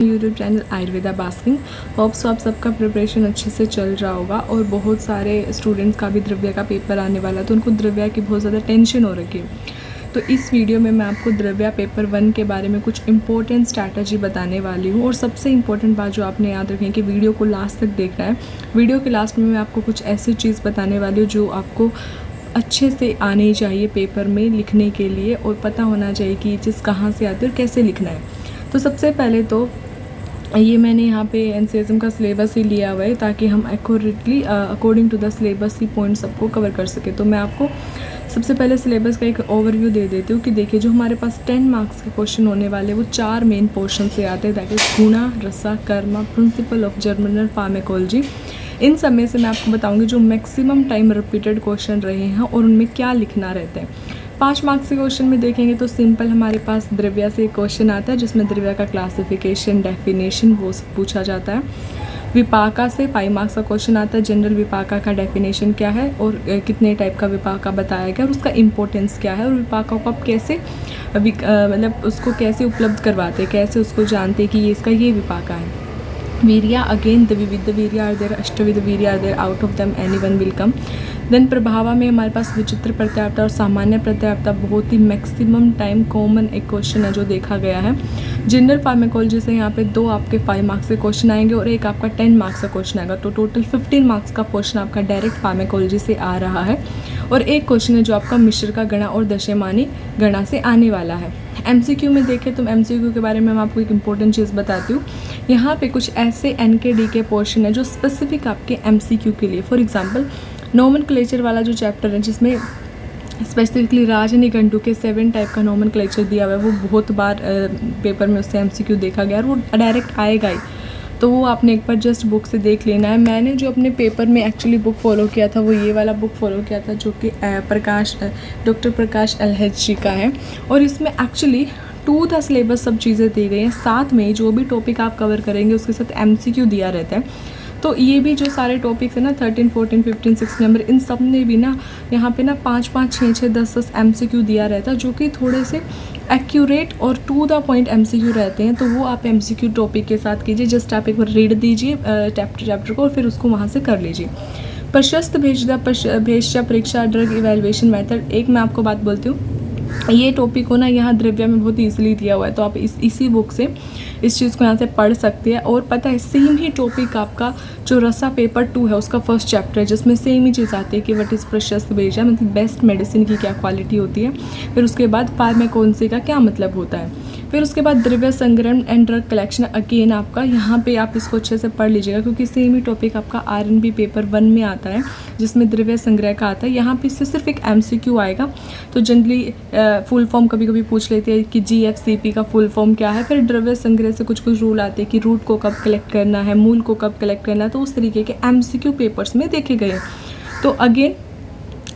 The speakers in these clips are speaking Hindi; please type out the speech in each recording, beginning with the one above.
YouTube channel Ayurveda basking. Hopes आप सबका प्रिपरेशन अच्छे से चल रहा होगा और बहुत सारे स्टूडेंट्स का भी द्रव्या का पेपर आने वाला तो उनको द्रव्या की बहुत ज़्यादा टेंशन हो रखी है। तो इस वीडियो में मैं आपको द्रव्या पेपर 1 के बारे में कुछ इंपॉर्टेंट स्ट्रैटेजी बताने वाली हूँ। और सबसे इम्पोर्टेंट बात जो आपने याद रखें कि वीडियो को लास्ट तक देखना है। वीडियो के लास्ट में मैं आपको कुछ ऐसी चीज़ बताने वाली हूँ जो आपको अच्छे से आनी चाहिए पेपर में लिखने के लिए, और पता होना चाहिए कि ये चीज़ कहाँ से आती है और कैसे लिखना है। तो सबसे पहले तो ये मैंने यहाँ पे एनसीएसएम का सिलेबस ही लिया हुआ है ताकि हम accurately according to the syllabus ही पॉइंट्स सबको कवर कर सके। तो मैं आपको सबसे पहले सिलेबस का एक ओवरव्यू दे देती हूँ कि देखिए जो हमारे पास 10 मार्क्स के क्वेश्चन होने वाले वो 4 मेन पोर्शन से आते हैं, that is guna, rasa, karma, principle of germinal pharmacology. इन सब में से मैं आपको बताऊँगी जो मैक्सिमम टाइम रिपीटेड क्वेश्चन रहे हैं और उनमें क्या लिखना रहता है। 5 मार्क्स के क्वेश्चन में देखेंगे तो सिंपल हमारे पास द्रव्या से एक क्वेश्चन आता है जिसमें द्रव्या का क्लासिफिकेशन, डेफिनेशन वो सब पूछा जाता है। विपाका से 5 मार्क्स का क्वेश्चन आता है, जनरल विपाका का डेफिनेशन क्या है और कितने टाइप का विपाका बताया गया और उसका इम्पोर्टेंस क्या है, और विपाका को आप कैसे मतलब उसको कैसे उपलब्ध करवाते हैं, कैसे उसको जानते हैं कि ये इसका ये विपाका है। वीर्या, अगेन द विविध वीर्या आर देयर, अष्टविध वीर्या are there, out of them anyone will come. Then प्रभावा में हमारे पास विचित्र प्रत्यावर्तन और सामान्य प्रत्यावर्तन बहुत ही मैक्सिमम टाइम कॉमन एक क्वेश्चन है जो देखा गया है। जनरल फार्मेकोलॉजी से यहाँ पे 2 आपके 5 मार्क्स के क्वेश्चन आएंगे और एक आपका 10 मार्क्स का क्वेश्चन आएगा, तो टोटल 15 मार्क्स का क्वेश्चन आपका डायरेक्ट फार्मेकोलॉजी से आ रहा है। और एक क्वेश्चन है जो आपका मिश्र का गणा और दशमानी गणा से आने वाला है। एमसीक्यू में देखें तो एमसीक्यू के बारे में मैं आपको एक इंपॉर्टेंट चीज़ बताती हूँ। यहाँ पे कुछ ऐसे एनकेडी के पोर्शन है जो स्पेसिफिक आपके एमसीक्यू के लिए, फॉर एग्जांपल नोमेनक्लेचर वाला जो चैप्टर है जिसमें स्पेसिफिकली राजनिघंटू के 7 टाइप का नोमेनक्लेचर दिया हुआ है, वो बहुत बार पेपर में उससे एमसीक्यू देखा गया और वो डायरेक्ट आएगा ही, तो वो आपने एक बार जस्ट बुक से देख लेना है। मैंने जो अपने पेपर में एक्चुअली बुक फॉलो किया था वो ये वाला बुक फॉलो किया था जो कि डॉक्टर प्रकाश LH जी का है, और इसमें एक्चुअली टू द सिलेबस सब चीज़ें दी गई हैं। साथ में जो भी टॉपिक आप कवर करेंगे उसके साथ एमसीक्यू दिया रहता है। तो ये भी जो सारे टॉपिक्स हैं ना 13, 14, 15, 16 नंबर, इन सब ने भी ना यहाँ पे ना 5, 5, 6, 6, 10, 10 एमसीक्यू दिया रहता है जो कि थोड़े से एक्यूरेट और टू द पॉइंट एमसीक्यू रहते हैं। तो वो आप एमसीक्यू टॉपिक के साथ कीजिए, जस्ट आप एक बार रीड दीजिए चैप्टर को और फिर उसको वहाँ से कर लीजिए। प्रशस्त भेषजा परीक्षा ड्रग इवेल्युएशन मेथड, एक मैं आपको बात बोलती हूँ, ये टॉपिक को ना यहाँ द्रव्या में बहुत ईजिली दिया हुआ है, तो आप इसी बुक से इस चीज़ को यहाँ से पढ़ सकते हैं। और पता है सेम ही टॉपिक आपका जो रसा पेपर 2 है उसका फर्स्ट चैप्टर है जिसमें सेम ही चीज़ आती है कि व्हाट इज़ प्रशस्त भेषजा, मतलब बेस्ट मेडिसिन की क्या क्वालिटी होती है, फिर उसके बाद फार्मेकोलॉजी का क्या मतलब होता है, फिर उसके बाद द्रव्य संग्रहण एंड ड्रग कलेक्शन। अगेन आपका यहाँ पे आप इसको अच्छे से पढ़ लीजिएगा क्योंकि सेम ही टॉपिक आपका RNB पेपर 1 में आता है जिसमें द्रव्य संग्रह का आता है। यहाँ पे इससे सिर्फ एक MCQ आएगा। तो जनरली फुल फॉर्म कभी कभी पूछ लेते हैं कि GFCP का फुल फॉर्म क्या है, फिर द्रव्य संग्रह से कुछ कुछ रूल आते हैं कि रूट को कब कलेक्ट करना है, मूल को कब कलेक्ट करना है, तो उस तरीके के MCQ पेपर्स में देखे गए हैं। तो अगेन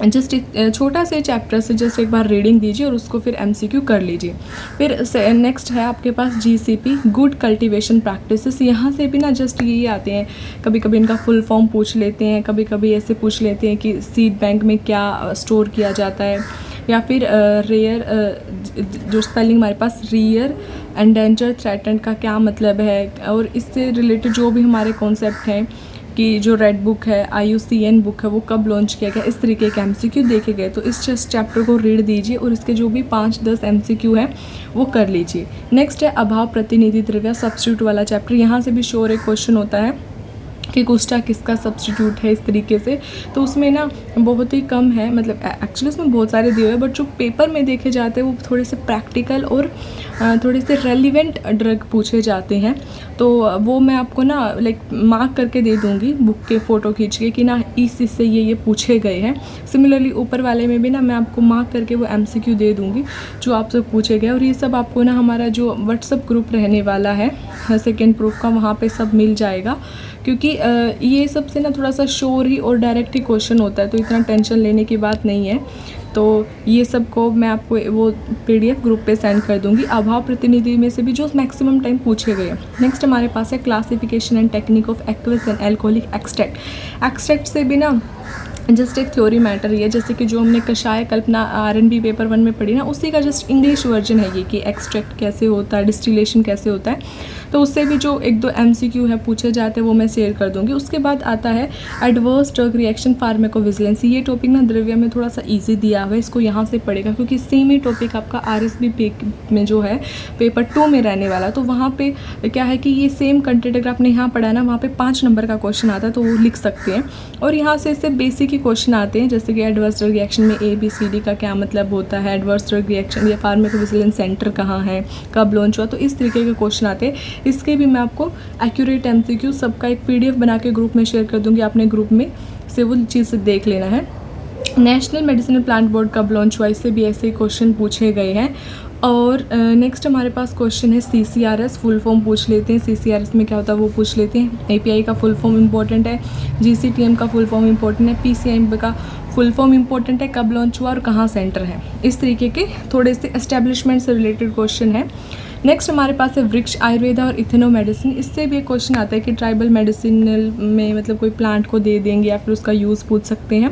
जस्ट एक छोटा से चैप्टर से जस्ट एक बार रीडिंग दीजिए और उसको फिर MCQ कर लीजिए। फिर नेक्स्ट है आपके पास GCP, गुड कल्टीवेशन प्रैक्टिसेस। यहाँ से भी ना जस्ट यही आते हैं, कभी कभी इनका फुल फॉर्म पूछ लेते हैं, कभी कभी ऐसे पूछ लेते हैं कि सीड बैंक में क्या स्टोर किया जाता है, या फिर रेयर जो स्पेलिंग हमारे पास रेयर, एंडेंजर, थ्रेटन्ड का क्या मतलब है, और इससे रिलेटेड जो भी हमारे कॉन्सेप्ट हैं कि जो रेड बुक है, IUCN बुक है, वो कब लॉन्च किया गया, इस तरीके के MCQ देखे गए। तो इस चैप्टर को रीड दीजिए और इसके जो भी 5-10 MCQ है वो कर लीजिए। नेक्स्ट है अभाव प्रतिनिधि द्रव्य, सब्स्टिट्यूट वाला चैप्टर। यहाँ से भी श्योर एक क्वेश्चन होता है कि कुष्ठा किसका सब्स्टिट्यूट है, इस तरीके से। तो उसमें ना बहुत ही कम है, मतलब एक्चुअली उसमें बहुत सारे दिए हुए हैं, बट जो पेपर में देखे जाते हैं वो थोड़े से प्रैक्टिकल और थोड़े से रेलिवेंट ड्रग पूछे जाते हैं। तो वो मैं आपको ना लाइक मार्क करके दे दूँगी बुक के फ़ोटो खींच के कि ना इससे ये पूछे गए हैं। सिमिलरली ऊपर वाले में भी ना मैं आपको मार्क करके वो MCQ दे दूँगी जो आपसे पूछे गए, और ये सब आपको ना हमारा जो व्हाट्सअप ग्रुप रहने वाला है सेकेंड प्रूफ का, वहाँ पे सब मिल जाएगा। क्योंकि ये सब से ना थोड़ा सा श्योर ही और डायरेक्ट ही क्वेश्चन होता है, तो इतना टेंशन लेने की बात नहीं है। तो ये सब को मैं आपको वो PDF ग्रुप पे सेंड कर दूंगी। अभाव प्रतिनिधि में से भी जो मैक्सिमम टाइम पूछे गए। नेक्स्ट हमारे पास है classification and technique of aqueous and alcoholic extract. Extract से भी ना जस्ट एक थ्योरी मैटर ही है, जैसे कि जो हमने कषाय कल्पना RNB पेपर 1 में पढ़ी ना, उसी का जस्ट इंग्लिश वर्जन है ये कि एक्सट्रैक्ट कैसे होता है, डिस्टिलेशन कैसे होता है। तो उससे भी जो 1-2 MCQ है पूछे जाते हैं वो मैं शेयर कर दूंगी। उसके बाद आता है एडवर्स ड्रग रिएक्शन फार्माकोविजिलेंस। ये टॉपिक ना द्रव्य में थोड़ा सा ईजी दिया हुआ है, इसको यहाँ से पढ़ेगा क्योंकि सेम ही टॉपिक आपका RSB में जो है पेपर 2 में रहने वाला। तो वहाँ पे क्या है कि ये सेम कंटेंट अगर आपने यहाँ पढ़ा ना, वहाँ पे 5 नंबर का क्वेश्चन आता है तो वो लिख सकते हैं। और यहाँ से इससे बेसिक ही क्वेश्चन आते हैं, जैसे कि एडवर्स ड्रग रिएक्शन में ABCD का क्या मतलब होता है, एडवर्स ड्रग रिएक्शन या फार्माकोविजिलेंस सेंटर कहाँ है, कब लॉन्च हुआ, तो इस तरीके के क्वेश्चन आते हैं। इसके भी मैं आपको एक्यूरेट MCQ सबका एक PDF बना के ग्रुप में शेयर कर दूँगी, आपने ग्रुप में से वो चीज़ से देख लेना है। नेशनल मेडिसिनल प्लांट बोर्ड कब लॉन्च हुआ, इससे भी ऐसे क्वेश्चन पूछे गए हैं। और नेक्स्ट हमारे पास क्वेश्चन है CCRS, फुल फॉर्म पूछ लेते हैं। CCRS में क्या होता है वो पूछ लेते हैं। API का फुल फॉर्म इंपॉर्टेंट है, GCTM का फुल फॉर्म इंपॉर्टेंट है, PCIM का फुल फॉर्म इंपॉर्टेंट है, कब लॉन्च हुआ और कहाँ सेंटर है। इस तरीके के थोड़े से एस्टेब्लिशमेंट से रिलेटेड क्वेश्चन है। नेक्स्ट हमारे पास है वृक्ष आयुर्वेदा और इथेनो मेडिसिन। इससे भी एक क्वेश्चन आता है कि ट्राइबल मेडिसिनल में मतलब कोई प्लांट को दे देंगे या फिर उसका यूज़ पूछ सकते हैं।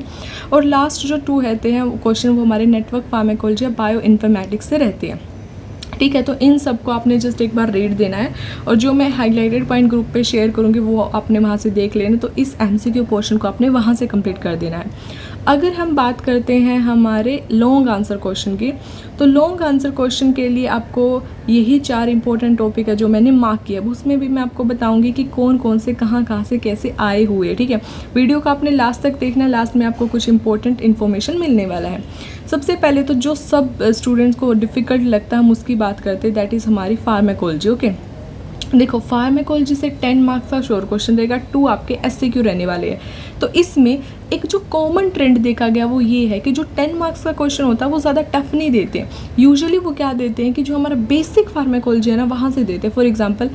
और लास्ट जो 2 रहते हैं क्वेश्चन वो हमारे नेटवर्क फार्माकोलॉजी या बायो इन्फॉर्मेटिक्स से रहते हैं। ठीक है, तो इन सब को आपने जस्ट एक बार रीड देना है और जो मैं हाईलाइटेड पॉइंट ग्रुप पे शेयर करूँगी वो आपने वहाँ से देख लेना। तो इस MCQ पोर्शन को आपने वहाँ से कंप्लीट कर देना है। अगर हम बात करते हैं हमारे लॉन्ग आंसर क्वेश्चन की, तो लॉन्ग आंसर क्वेश्चन के लिए आपको यही 4 इंपॉर्टेंट टॉपिक है जो मैंने मार्क किया। उसमें भी मैं आपको बताऊंगी कि कौन कौन से कहाँ से कैसे आए हुए। ठीक है, वीडियो को आपने लास्ट तक देखना, लास्ट में आपको कुछ इंपॉर्टेंट इन्फॉर्मेशन मिलने वाला है। सबसे पहले तो जो सब स्टूडेंट्स को डिफ़िकल्ट लगता है हम उसकी बात करते हैं, दैट इज़ हमारी फार्माकोलॉजी। ओके, देखो फार्माकोलॉजी से 10 मार्क्स का श्योर क्वेश्चन रहेगा, 2 आपके SCQ रहने वाले हैं। तो इसमें एक जो कॉमन ट्रेंड देखा गया वो ये है कि जो 10 मार्क्स का क्वेश्चन होता है वो ज़्यादा टफ नहीं देते हैं। यूजुअली वो क्या देते हैं कि जो हमारा बेसिक फार्माकोलॉजी है ना वहाँ से देते हैं। फॉर एग्जांपल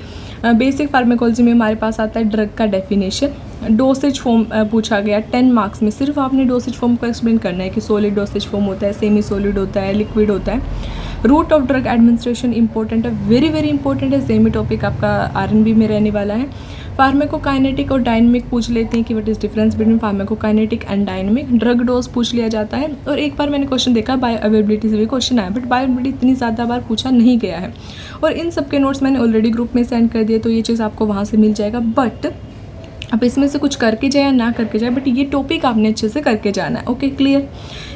बेसिक फार्माकोलॉजी में हमारे पास आता है ड्रग का डेफिनेशन, डोसेज फॉर्म पूछा गया 10 मार्क्स में। सिर्फ आपने डोसेज फॉर्म को एक्सप्लेन करना है कि सॉलिड डोसेज फॉर्म होता है, सेमी सॉलिड होता है, लिक्विड होता है। Route of drug administration important है, वेरी वेरी इंपॉर्टेंट है, सेमी टॉपिक आपका RNB में रहने वाला है। फार्माकोकाइनेटिक और डायनेमिक पूछ लेते हैं कि what is difference between pharmacokinetic and dynamic. Drug dose पूछ लिया जाता है। और एक बार मैंने क्वेश्चन देखा बायो अवेलेबिलिटी से भी क्वेश्चन आया, बट बायो अवेलेबिलिटी इतनी ज़्यादा बार पूछा नहीं गया है। और इन सब के नोट्स मैंने ऑलरेडी ग्रुप में सेंड कर दिए, तो ये चीज़ आपको वहाँ से मिल जाएगा। बट अब इसमें से कुछ करके जाए या ना करके जाए, बट ये टॉपिक आपने अच्छे से करके जाना है। Okay, clear.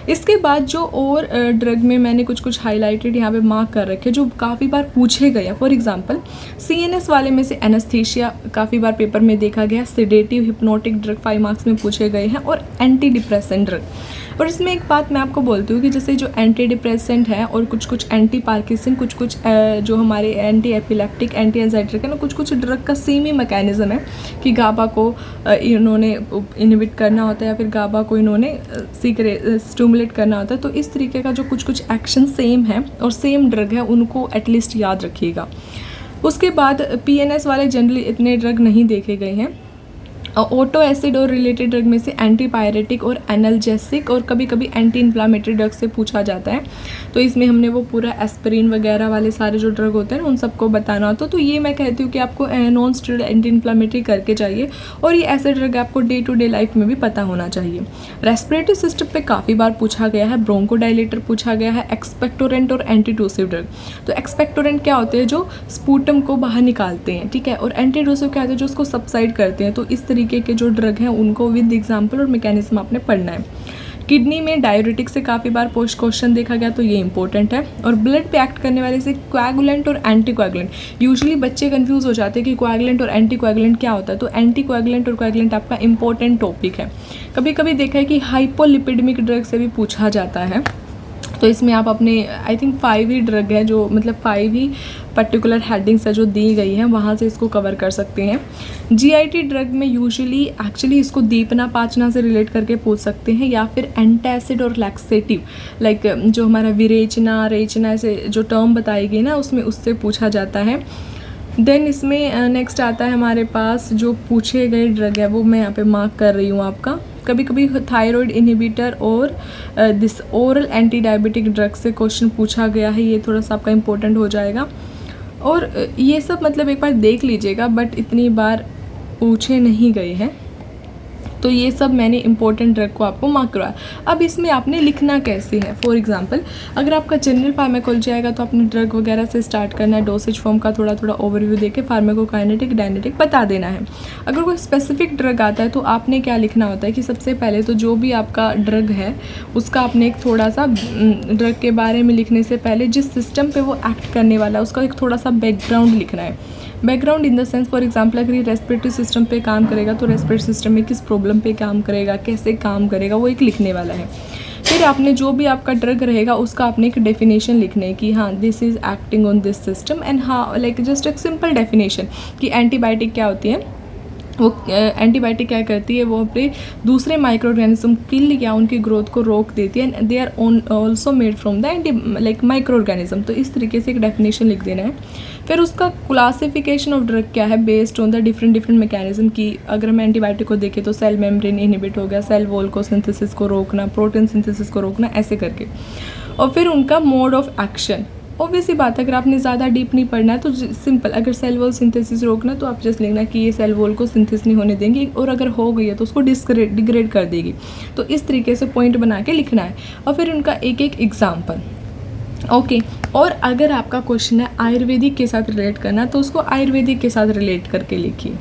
इसके बाद जो और ड्रग में मैंने कुछ हाईलाइटेड यहाँ पे मार्क कर रखे जो काफ़ी बार पूछे गए हैं। फॉर एग्जांपल CNS वाले में से एनेस्थीसिया काफ़ी बार पेपर में देखा गया, सेडेटिव हिप्नोटिक ड्रग 5 मार्क्स में पूछे गए हैं, और एंटी डिप्रेसेंट ड्रग। और इसमें एक बात मैं आपको बोलती हूँ कि जैसे जो एंटी डिप्रेसेंट है और कुछ एंटी पार्किसन, कुछ जो हमारे एंटी एपिलेप्टिक, एंटी एंजाइटी है ना, कुछ ड्रग का सेम ही मैकेनिज्म है कि गाबा को इन्होंने इनहिबिट करना होता है या फिर गाबा को इन्होंने स्टिमुलेट करना होता है। तो इस तरीके का जो कुछ एक्शन सेम है और सेम ड्रग है, उनको एटलीस्ट याद रखिएगा। उसके बाद PNS वाले जनरली इतने ड्रग नहीं देखे गए हैं। ऑटो एसिड और रिलेटेड ड्रग में से एंटीपायरेटिक और एनाल्जेसिक और कभी कभी एंटी इन्फ्लामेटरी ड्रग से पूछा जाता है। तो इसमें हमने वो पूरा एस्पिरिन वगैरह वाले सारे जो ड्रग होते हैं उन सबको बताना होता है। तो ये मैं कहती हूँ कि आपको नॉन स्टेरॉइड एंटी इन्फ्लामेटरी करके चाहिए, और ये ऐसे ड्रग आपको डे टू डे लाइफ में भी पता होना चाहिए। रेस्पिरेटरी सिस्टम पे काफ़ी बार पूछा गया है, ब्रोंकोडायलेटर पूछा गया है, एक्सपेक्टोरेंट और एंटीटूसिव ड्रग। तो एक्सपेक्टोरेंट क्या होते हैं, जो स्पूटम को बाहर निकालते हैं, ठीक है, और एंटीटूसिव क्या होते हैं, जो उसको सबसाइड करते हैं। तो इस तरीके के जो ड्रग हैं उनको विद एग्जांपल और मैकेनिज्म आपने पढ़ना है। किडनी में डाययूरेटिक से काफ़ी बार पोस्ट क्वेश्चन देखा गया, तो ये इंपॉर्टेंट है। और ब्लड पे एक्ट करने वाले से कोएगुलेंट और एंटी कोएगुलेंट। यूजुअली बच्चे कंफ्यूज हो जाते हैं कि कोएगुलेंट और एंटी कोएगुलेंट क्या होता है। तो एंटी कोएगुलेंट और कोएगुलेंट आपका इंपॉर्टेंट टॉपिक है। कभी कभी देखा है कि हाइपोलिपिडेमिक ड्रग से भी पूछा जाता है। तो इसमें आप अपने आई थिंक 5 ही ड्रग है जो मतलब 5 ही पर्टिकुलर हेडिंग्स है जो दी गई हैं, वहाँ से इसको कवर कर सकते हैं। GIT ड्रग में यूजुअली एक्चुअली इसको दीपना पाचना से रिलेट करके पूछ सकते हैं, या फिर एंटासिड और लैक्सेटिव, लाइक जो हमारा विरेचना रेचना से जो टर्म बताई गई ना उसमें उससे पूछा जाता है। देन इसमें नेक्स्ट आता है हमारे पास जो पूछे गए ड्रग है वो मैं यहाँ पे मार्क कर रही हूँ आपका। कभी कभी थायराइड इनहिबिटर और this oral anti diabetic drug से क्वेश्चन पूछा गया है, ये थोड़ा सा आपका इम्पोर्टेंट हो जाएगा। और ये सब मतलब एक बार देख लीजिएगा, बट इतनी बार पूछे नहीं गए हैं। तो ये सब मैंने इंपॉर्टेंट ड्रग को आपको मार्क करवाया। अब इसमें आपने लिखना कैसे है, फॉर एग्जांपल अगर आपका जनरल फार्माकोलॉजी आएगा तो आपने ड्रग वगैरह से स्टार्ट करना है, डोसेज फॉर्म का थोड़ा थोड़ा ओवरव्यू देके फार्माकोकाइनेटिक डायनेटिक बता देना है। अगर कोई स्पेसिफिक ड्रग आता है तो आपने क्या लिखना होता है कि सबसे पहले तो जो भी आपका ड्रग है उसका आपने एक थोड़ा सा ड्रग के बारे में लिखने से पहले जिस सिस्टम पे वो एक्ट करने वाला है उसका एक थोड़ा सा बैकग्राउंड लिखना है। Background in the sense, for example अगर ये रेस्पिरेटरी सिस्टम पे काम करेगा तो रेस्पिरेटरी सिस्टम में किस प्रॉब्लम पे काम करेगा, कैसे काम करेगा, वो एक लिखने वाला है। फिर आपने जो भी आपका ड्रग रहेगा उसका आपने एक डेफिनेशन लिखना है कि हाँ this is acting on this system and हाँ लाइक जस्ट एक सिंपल डेफिनेशन कि एंटीबायोटिक क्या होती है, वो एंटीबायोटिक क्या करती है, वो अपने दूसरे माइक्रो ऑर्गेनिज्म किल या उनकी ग्रोथ को रोक देती है and they are also made from the like micro organism. तो इस तरीके से एक डेफिनेशन लिख देना है। फिर उसका क्लासिफिकेशन ऑफ ड्रग क्या है based on the different mechanism की अगर हम एंटीबायोटिक को देखें तो सेल मेम्ब्रेन इनहिबिट हो गया, सेल वॉल को सिंथेसिस को रोकना, प्रोटीन सिंथेसिस को रोकना, ऐसे करके। और फिर उनका मोड ऑफ एक्शन, ऑब्वियस ही बात है अगर आपने ज़्यादा डीप नहीं पढ़ना है तो सिंपल, अगर सेल वॉल सिंथेसिस रोकना तो आप जस्ट लिखना कि ये सेल वॉल को सिंथेसिस नहीं होने देंगे और अगर हो गई है तो उसको डिग्रेड कर देगी। तो इस तरीके से पॉइंट बना के लिखना है और फिर उनका एक एक एग्जाम्पल। ओके और अगर आपका क्वेश्चन है आयुर्वेदिक के साथ रिलेट करना तो उसको आयुर्वेदिक के साथ रिलेट करके लिखिए।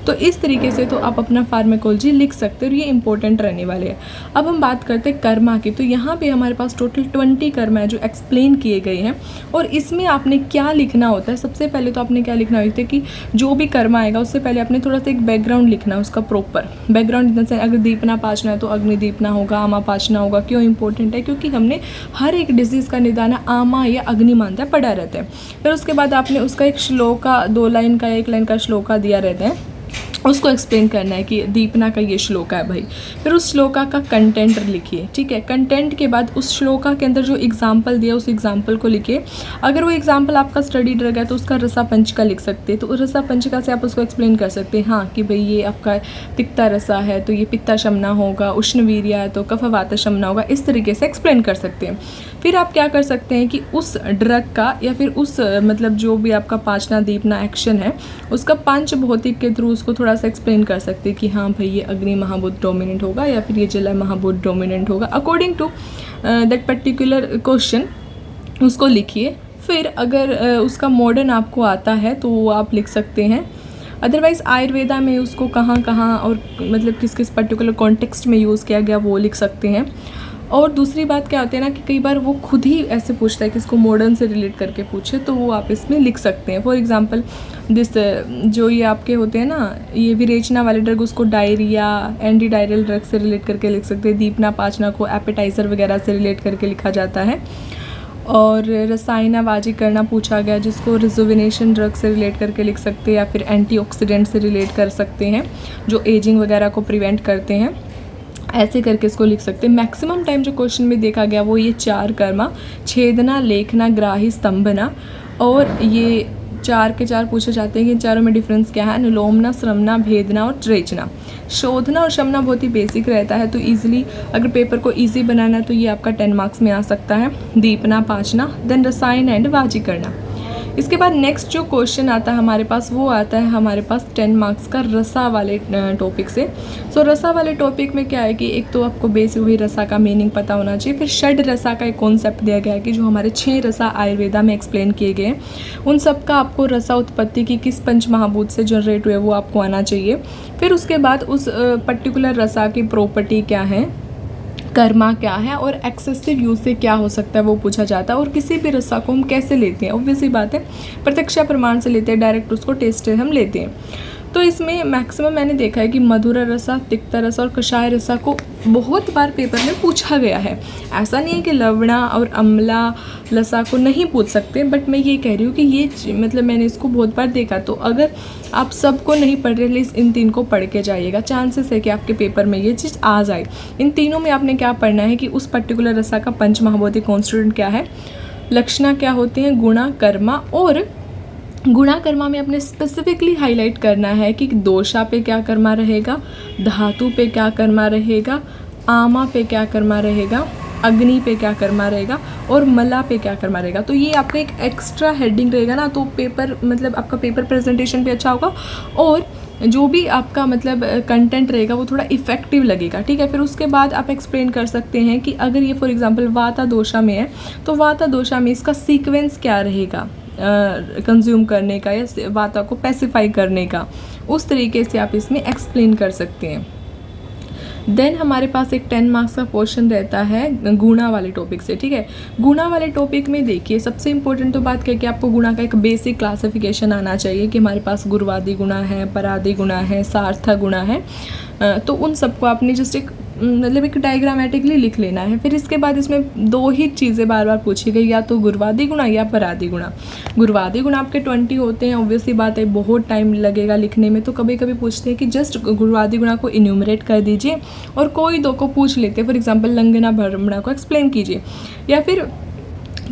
तो इस तरीके से तो आप अपना फार्माकोलॉजी लिख सकते हो और ये इंपॉर्टेंट रहने वाले हैं। अब हम बात करते हैं कर्मा की। तो यहाँ पे हमारे पास टोटल 20 कर्मा है जो एक्सप्लेन किए गए हैं और इसमें आपने क्या लिखना होता है, सबसे पहले तो आपने क्या लिखना होता है कि जो भी कर्मा आएगा उससे पहले आपने थोड़ा सा एक बैकग्राउंड लिखना है, उसका प्रॉपर बैकग्राउंड। जैसे अगर दीपना पाचना है तो अग्नि दीपना होगा, आमा पाचना होगा। क्यों इंपॉर्टेंट है, क्योंकि हमने हर एक डिजीज़ का निदान आमा या अग्नि मानता है पढ़ा रहता है। फिर उसके बाद आपने उसका एक श्लोका 2 लाइन का 1 लाइन का श्लोका दिया रहता है, उसको एक्सप्लेन करना है कि दीपना का ये श्लोका है भाई। फिर उस श्लोका का कंटेंट लिखिए, ठीक है। कंटेंट के बाद उस श्लोका के अंदर जो एग्जाम्पल दिया उस एग्जाम्पल को लिखिए। अगर वो एग्जाम्पल आपका स्टडी ड्रग है तो उसका रसा पंचिका लिख सकते हैं। तो रसा पंचिका से आप उसको एक्सप्लेन कर सकते हैं हाँ कि भाई ये आपका पित्ता रसा है तो ये पित्ता शमना होगा, उष्णवीर्य है तो कफ वात शमना होगा, इस तरीके से एक्सप्लेन कर सकते हैं। फिर आप क्या कर सकते हैं कि उस ड्रग का या फिर उस मतलब जो भी आपका पाचना दीपना एक्शन है उसका पंच भौतिक के थ्रू उसको थोड़ा सा एक्सप्लेन कर सकते हैं कि हाँ भाई ये अग्नि महाभूत डोमिनेंट होगा या फिर ये जल महाभूत डोमिनेंट होगा according to that particular question, उसको लिखिए। फिर अगर उसका मॉडर्न आपको आता है तो वो आप लिख सकते हैं। अदरवाइज़ आयुर्वेदा में उसको कहाँ कहाँ और मतलब किस किस पर्टिकुलर कॉन्टेक्स्ट में यूज़ किया गया वो लिख सकते हैं। और दूसरी बात क्या होती है ना कि कई बार वो खुद ही ऐसे पूछता है कि इसको मॉडर्न से रिलेट करके पूछे तो वो आप इसमें लिख सकते हैं। फॉर एग्जांपल दिस जो ये आपके होते हैं ना ये विरेचना वाले ड्रग उसको डायरिया एंटी डायरियल ड्रग से रिलेट करके लिख सकते हैं। दीपना पाचना को एपेटाइज़र वगैरह से रिलेट करके लिखा जाता है। और रसायनाबाजी करना पूछा गया जिसको रिजुविनेशन ड्रग से रिलेट करके लिख सकते हैं या फिर एंटीऑक्सीडेंट से रिलेट कर सकते हैं जो एजिंग वगैरह को प्रिवेंट करते हैं, ऐसे करके इसको लिख सकते हैं। मैक्सिमम टाइम जो क्वेश्चन में देखा गया वो ये 4 कर्मा छेदना लेखना ग्राही स्तंभना और ये 4 के 4 पूछे जाते हैं कि इन चारों में डिफरेंस क्या है। अनुलोमना श्रमना भेदना और रेचना। शोधना और शमना बहुत ही बेसिक रहता है तो ईजिली अगर पेपर को ईजी बनाना है तो ये आपका 10 मार्क्स में आ सकता है। दीपना पाचना देन रसायन एंड वाजी करना। इसके बाद नेक्स्ट जो क्वेश्चन आता है हमारे पास वो आता है हमारे पास 10 मार्क्स का रसा वाले टॉपिक से। सो रसा वाले टॉपिक में क्या है कि एक तो आपको बेसिक हुई रसा का मीनिंग पता होना चाहिए। फिर षड रसा का एक कॉन्सेप्ट दिया गया है कि जो हमारे 6 रसा आयुर्वेदा में एक्सप्लेन किए गए हैं उन सब का आपको रसा उत्पत्ति की किस पंच महाभूत से जनरेट हुए वो आपको आना चाहिए। फिर उसके बाद उस पर्टिकुलर रसा की प्रॉपर्टी क्या है, कर्मा क्या है और एक्सेसिव यूज से क्या हो सकता है वो पूछा जाता है। और किसी भी रसा को हम कैसे लेते हैं, ऑब्वियसली बात है प्रत्यक्ष प्रमाण से लेते हैं, डायरेक्ट उसको टेस्ट हम लेते हैं। तो इसमें मैक्सिमम मैंने देखा है कि मधुर रसा, तिक्त रसा और कषाय रसा को बहुत बार पेपर में पूछा गया है। ऐसा नहीं है कि लवणा और अम्ला रसा को नहीं पूछ सकते, बट मैं ये कह रही हूँ कि ये मतलब मैंने इसको बहुत बार देखा। तो अगर आप सबको नहीं पढ़ रहे प्लीज़ इन 3 को पढ़ के जाइएगा, चांसेस है कि आपके पेपर में ये चीज़ आ जाए। इन तीनों में आपने क्या पढ़ना है कि उस पर्टिकुलर रसा का पंच महाभौतिक कॉन्स्टिट्यूएंट क्या है, लक्षणा क्या होते हैं, गुणा कर्मा। और गुणा कर्मा में आपने स्पेसिफिकली हाईलाइट करना है कि दोषा पे क्या कर्मा रहेगा, धातु पे क्या कर्मा रहेगा, आमा पे क्या कर्मा रहेगा, अग्नि पे क्या कर्मा रहेगा और मला पे क्या कर्मा रहेगा। तो ये आपका एक एक्स्ट्रा हेडिंग रहेगा ना, तो पेपर मतलब आपका पेपर प्रेजेंटेशन भी अच्छा होगा और जो भी आपका मतलब कंटेंट रहेगा वो थोड़ा इफ़ेक्टिव लगेगा, ठीक है। फिर उसके बाद आप एक्सप्लेन कर सकते हैं कि अगर ये फॉर एग्जांपल वाता दोषा में है तो वाता दोषा में इसका सीक्वेंस क्या रहेगा कंज्यूम करने का या वाता को पैसिफाई करने का, उस तरीके से आप इसमें एक्सप्लेन कर सकते हैं। देन हमारे पास एक 10 मार्क्स का क्वेश्चन रहता है गुणा वाले टॉपिक से, ठीक है। गुणा वाले टॉपिक में देखिए सबसे इम्पोर्टेंट तो बात क्या है कि आपको गुणा का एक बेसिक क्लासिफिकेशन आना चाहिए कि हमारे पास गुरुवादी गुणा है, परादी गुणा है, सार्थक गुणा है। तो उन सबको आपने जस्ट एक मतलब एक डायग्रामेटिकली लिख लेना है। फिर इसके बाद इसमें 2 ही चीज़ें बार बार पूछी गई, या तो गुरुवादी गुणा या परादी गुणा। गुरुवादी गुणा आपके 20 होते हैं, ऑब्वियसली बात है बहुत टाइम लगेगा लिखने में, तो कभी कभी पूछते हैं कि जस्ट गुरुवादी गुणा को इन्यूमरेट कर दीजिए और कोई 2 को पूछ लेते हैं, फॉर एग्जाम्पल लंघना भ्रमणा को एक्सप्लेन कीजिए, या फिर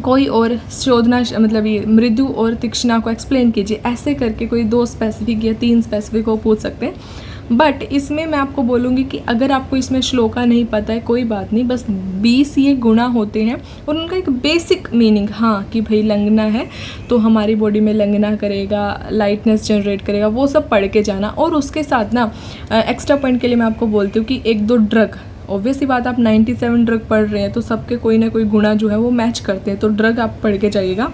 कोई और शोधना मतलब ये मृदु और तीक्ष्णा को एक्सप्लेन कीजिए। ऐसे करके कोई 2 स्पेसिफिक या 3 स्पेसिफिक को पूछ सकते हैं। बट इसमें मैं आपको बोलूँगी कि अगर आपको इसमें श्लोका नहीं पता है कोई बात नहीं, बस 20 ये गुणा होते हैं और उनका एक बेसिक मीनिंग, हाँ कि भाई लंघना है तो हमारी बॉडी में लंघना करेगा, लाइटनेस जनरेट करेगा, वो सब पढ़ के जाना। और उसके साथ ना एक्स्ट्रा पॉइंट के लिए मैं आपको बोलती हूँ कि 1-2 ड्रग, ऑब्वियसली बात आप 97 ड्रग पढ़ रहे हैं तो सबके कोई ना कोई गुणा जो है वो मैच करते हैं, तो ड्रग आप पढ़ के जाइएगा।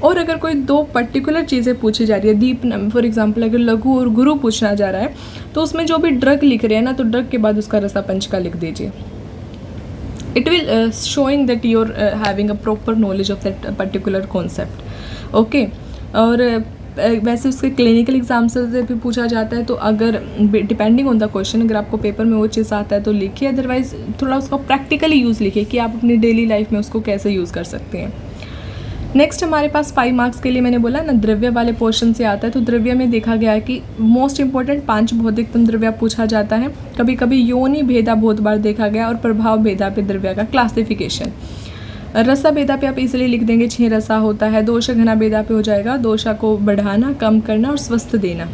और अगर कोई 2 पर्टिकुलर चीज़ें पूछी जा रही है, दीप फॉर एग्जांपल अगर लघु और गुरु पूछना जा रहा है तो उसमें जो भी ड्रग लिख रहे हैं ना, तो ड्रग के बाद उसका रसा पंचका लिख दीजिए। It will showing that you are having a proper knowledge of that particular concept, okay. और वैसे उसके क्लिनिकल एग्जाम से भी पूछा जाता है, तो अगर डिपेंडिंग ऑन द क्वेश्चन अगर आपको पेपर में वो चीज़ आता है तो लिखिए, अदरवाइज़ थोड़ा उसका प्रैक्टिकली यूज़ लिखिए कि आप अपनी डेली लाइफ में उसको कैसे यूज़ कर सकते हैं। नेक्स्ट हमारे पास 5 मार्क्स के लिए मैंने बोला ना द्रव्य वाले पोर्शन से आता है, तो द्रव्य में देखा गया है कि मोस्ट इंपॉर्टेंट 5 भौतिकतम द्रव्य पूछा जाता है। कभी कभी योनि भेदा बहुत बार देखा गया और प्रभाव भेदा पे द्रव्य का क्लासिफिकेशन। रसा भेदा पे आप इजीली लिख देंगे 6 रसा होता है। दोष घना भेदा पे हो जाएगा दोषा को बढ़ाना, कम करना और स्वस्थ देना।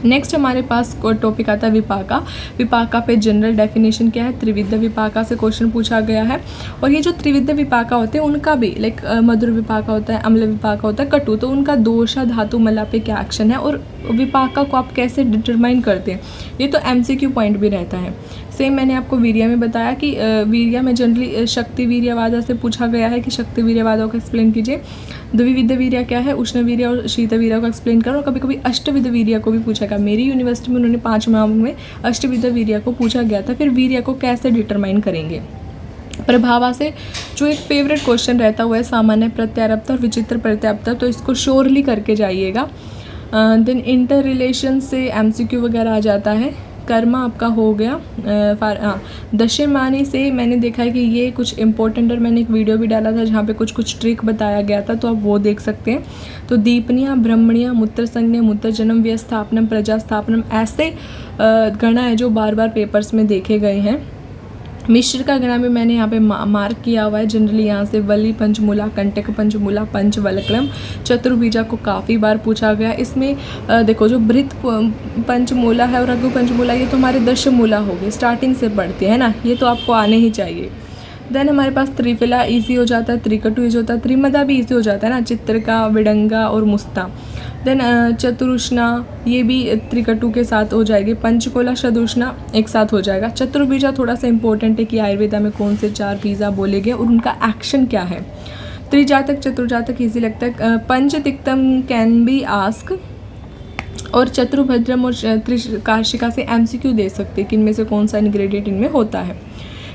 नेक्स्ट हमारे पास टॉपिक आता है विपाका। विपाका पे जनरल डेफिनेशन क्या है, त्रिविध विपाका से क्वेश्चन पूछा गया है। और ये जो त्रिविध विपाका होते हैं उनका भी लाइक मधुर विपाका होता है, अम्ल विपाका होता है, कटु, तो उनका दोषा धातु मला पे क्या एक्शन है और विपाका को आप कैसे डिटरमाइन करते हैं, ये तो MCQ पॉइंट भी रहता है। सेम मैंने आपको वीर्या में बताया कि वीर्या में जनरली शक्ति वीर्यवादा से पूछा गया है कि शक्ति वीर्यवादा को एक्सप्लेन कीजिए। द्विविध वीर्य क्या है, उष्ण वीर्य और शीत वीर्य को एक्सप्लेन करो। और कभी कभी अष्टविध वीर्य को भी पूछा गया। मेरी यूनिवर्सिटी में उन्होंने 5 माह में अष्टविध वीर्य को पूछा गया था। फिर वीर्य को कैसे डिटरमाइन करेंगे। प्रभावा से जो एक फेवरेट क्वेश्चन रहता हुआ है सामान्य प्रत्यारोपित और विचित्र प्रत्यारोपित, तो इसको श्योरली करके जाइएगा। देन इंटर रिलेशन से MCQ वगैरह आ जाता है। कर्मा आपका हो गया। दशमानी से मैंने देखा है कि ये कुछ इंपॉर्टेंट, और मैंने एक वीडियो भी डाला था जहाँ पे कुछ ट्रिक बताया गया था, तो आप वो देख सकते हैं। तो दीपनिया, ब्रह्मणिया, मूत्र संज्ञा, मूत्र जन्म, व्यस्थापनम, प्रजास्थापनम, ऐसे गणा है जो बार बार पेपर्स में देखे गए हैं। मिश्र का गणा में मैंने यहाँ पे मार्क किया हुआ है। जनरली यहाँ से वली पंचमूला, कंटक पंचमूला, पंचवलक्लम, चतुर्भुजा को काफ़ी बार पूछा गया। इसमें देखो जो बृहत पंचमूला है और रघु पंचमूला, ये तो हमारे दशमूला हो गए, स्टार्टिंग से पढ़ते हैं ना, ये तो आपको आने ही चाहिए। देन हमारे पास त्रिफिला ईजी हो जाता है, त्रिकटु ईजी होता है, त्रिमदा भी ईजी हो जाता है ना, चित्रका, विडंगा और मुस्ता। देन चतुरुष्णा ये भी त्रिकटु के साथ हो जाएगी। पंचकोला, शतुष्णा एक साथ हो जाएगा। चतुर्बीजा थोड़ा सा इंपॉर्टेंट है कि आयुर्वेदा में कौन से 4 बीजा बोले गए और उनका एक्शन क्या है। त्रिजातक, चतुर्जातक ईजी लगता है। पंचतिक्तम कैन बी आस्क। और चतुर्भद्रम और त्रिकार्शिका से MCQ दे सकते हैं कि इनमें से कौन सा इंग्रेडिएंट इनमें होता है।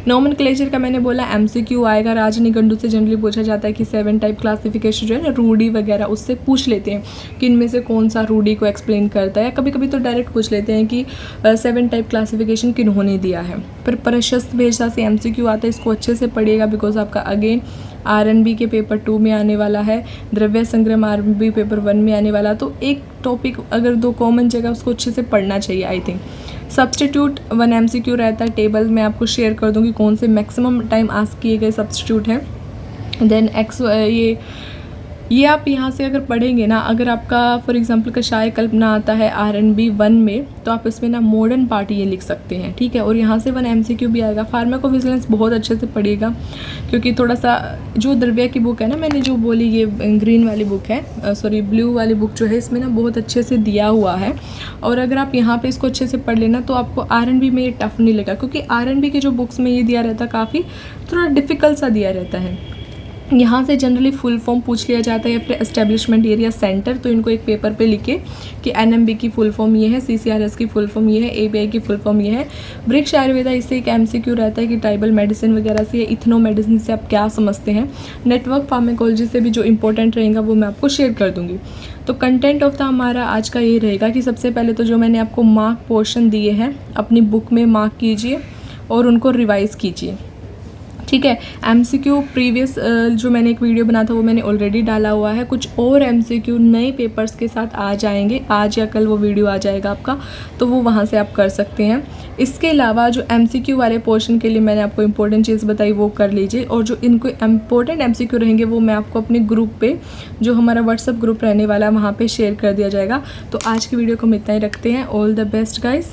नॉमेनक्लेचर का मैंने बोला MCQ आएगा। राजनिगंडू से जनरली पूछा जाता है कि 7 टाइप क्लासिफिकेशन जो है ना, रूढ़ी वगैरह, उससे पूछ लेते हैं कि इनमें से कौन सा रूढ़ी को एक्सप्लेन करता है। कभी कभी तो डायरेक्ट पूछ लेते हैं कि 7 टाइप क्लासिफिकेशन किन्होंने दिया है। पर प्रशस्त भेषा से MCQ आता है, इसको अच्छे से पढ़िएगा बिकॉज आपका अगेन RNB के पेपर 2 में आने वाला है। द्रव्य संग्रह RNB पेपर 1 में आने वाला। तो एक टॉपिक अगर 2 कॉमन जगह उसको अच्छे से पढ़ना चाहिए आई थिंक। सब्सटीट्यूट 1 MCQ रहता है। टेबल में आपको शेयर कर दूँगी कौन से मैक्सिमम टाइम आस्क किए गए सब्सटीट्यूट हैं। देन ये आप यहाँ से अगर पढ़ेंगे ना, अगर आपका फॉर एग्जांपल कषाय कल्पना आता है RNB 1 में, तो आप इसमें ना मॉडर्न पार्टी ये लिख सकते हैं, ठीक है। और यहाँ से 1 MCQ भी आएगा। फार्माकोविजिलेंस बहुत अच्छे से पढ़िएगा क्योंकि थोड़ा सा जो द्रव्य की बुक है ना, मैंने जो बोली ये ग्रीन वाली बुक है, सॉरी ब्लू वाली बुक जो है, इसमें ना बहुत अच्छे से दिया हुआ है और अगर आप यहाँ पे इसको अच्छे से पढ़ लेना तो आपको RNB में ये टफ नहीं लगा, क्योंकि RNB के जो बुक्स में ये दिया रहता काफ़ी थोड़ा डिफ़िकल्ट सा दिया रहता है। यहाँ से जनरली फुल फॉर्म पूछ लिया जाता है या फिर एस्टेब्लिशमेंट एरिया सेंटर, तो इनको एक पेपर पे लिखे कि NMB की फुल फॉर्म ये है, CCRS की फुल फॉर्म ये है, ABI की फुल फॉर्म ये है। वृक्ष आयुर्वेदा, इससे एक MCQ रहता है कि ट्राइबल मेडिसिन वगैरह से, इथनो मेडिसिन से आप क्या समझते हैं। नेटवर्क फार्मेकोलॉजी से भी जो इंपॉर्टेंट रहेगा वो मैं आपको शेयर कर दूँगी। तो कंटेंट ऑफ द हमारा आज का ये रहेगा कि सबसे पहले तो जो मैंने आपको मार्क पोर्शन दिए हैं अपनी बुक में मार्क कीजिए और उनको रिवाइज़ कीजिए, ठीक है। MCQ प्रीवियस जो मैंने एक वीडियो बना था वो मैंने ऑलरेडी डाला हुआ है। कुछ और MCQ नए पेपर्स के साथ आ जाएंगे, आज या कल वो वीडियो आ जाएगा आपका, तो वो वहाँ से आप कर सकते हैं। इसके अलावा जो MCQ वाले पोर्शन के लिए मैंने आपको इंपॉर्टेंट चीज़ बताई वो कर लीजिए, और जो इनको इम्पोर्टेंट MCQ रहेंगे वो मैं आपको अपने ग्रुप पे, जो हमारा व्हाट्सअप ग्रुप रहने वाला है, वहाँ पर शेयर कर दिया जाएगा। तो आज की वीडियो को हम इतना ही रखते हैं। All the best guys.